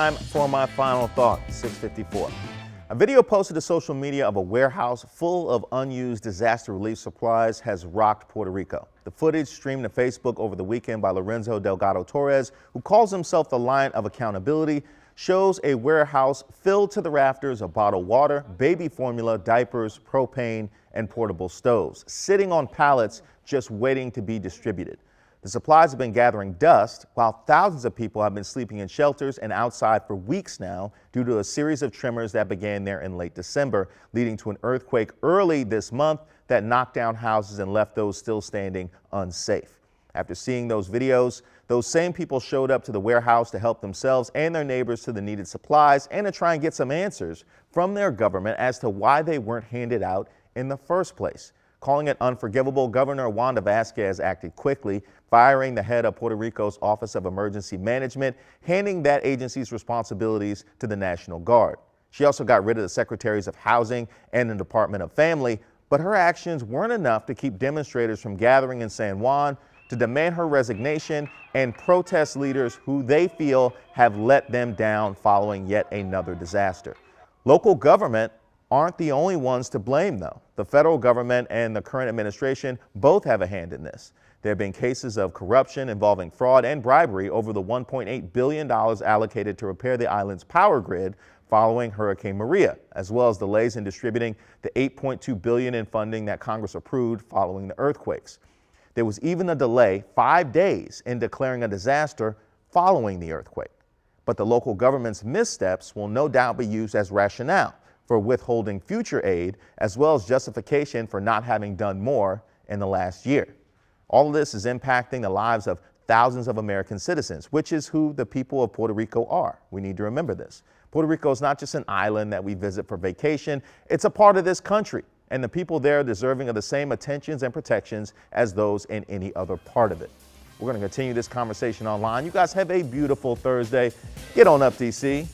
Time for my final thought, 6:54. A video posted to social media of a warehouse full of unused disaster relief supplies has rocked Puerto Rico. The footage streamed to Facebook over the weekend by Lorenzo Delgado Torres, who calls himself the Lion of Accountability, shows a warehouse filled to the rafters of bottled water, baby formula, diapers, propane, and portable stoves, sitting on pallets just waiting to be distributed. The supplies have been gathering dust, while thousands of people have been sleeping in shelters and outside for weeks now due to a series of tremors that began there in late December, leading to an earthquake early this month that knocked down houses and left those still standing unsafe. After seeing those videos, those same people showed up to the warehouse to help themselves and their neighbors to the needed supplies and to try and get some answers from their government as to why they weren't handed out in the first place. Calling it unforgivable, Governor Wanda Vazquez acted quickly, firing the head of Puerto Rico's Office of Emergency Management, handing that agency's responsibilities to the National Guard. She also got rid of the Secretaries of Housing and the Department of Family, but her actions weren't enough to keep demonstrators from gathering in San Juan to demand her resignation and protest leaders who they feel have let them down following yet another disaster. Local government aren't the only ones to blame, though. The federal government and the current administration both have a hand in this. There have been cases of corruption involving fraud and bribery over the $1.8 billion allocated to repair the island's power grid following Hurricane Maria, as well as delays in distributing the $8.2 billion in funding that Congress approved following the earthquakes. There was even a delay, 5 days, in declaring a disaster following the earthquake. But the local government's missteps will no doubt be used as rationale for withholding future aid, as well as justification for not having done more in the last year. All of this is impacting the lives of thousands of American citizens, which is who the people of Puerto Rico are. We need to remember this. Puerto Rico is not just an island that we visit for vacation. It's a part of this country, and the people there are deserving of the same attentions and protections as those in any other part of it. We're going to continue this conversation online. You guys have a beautiful Thursday. Get on up, DC.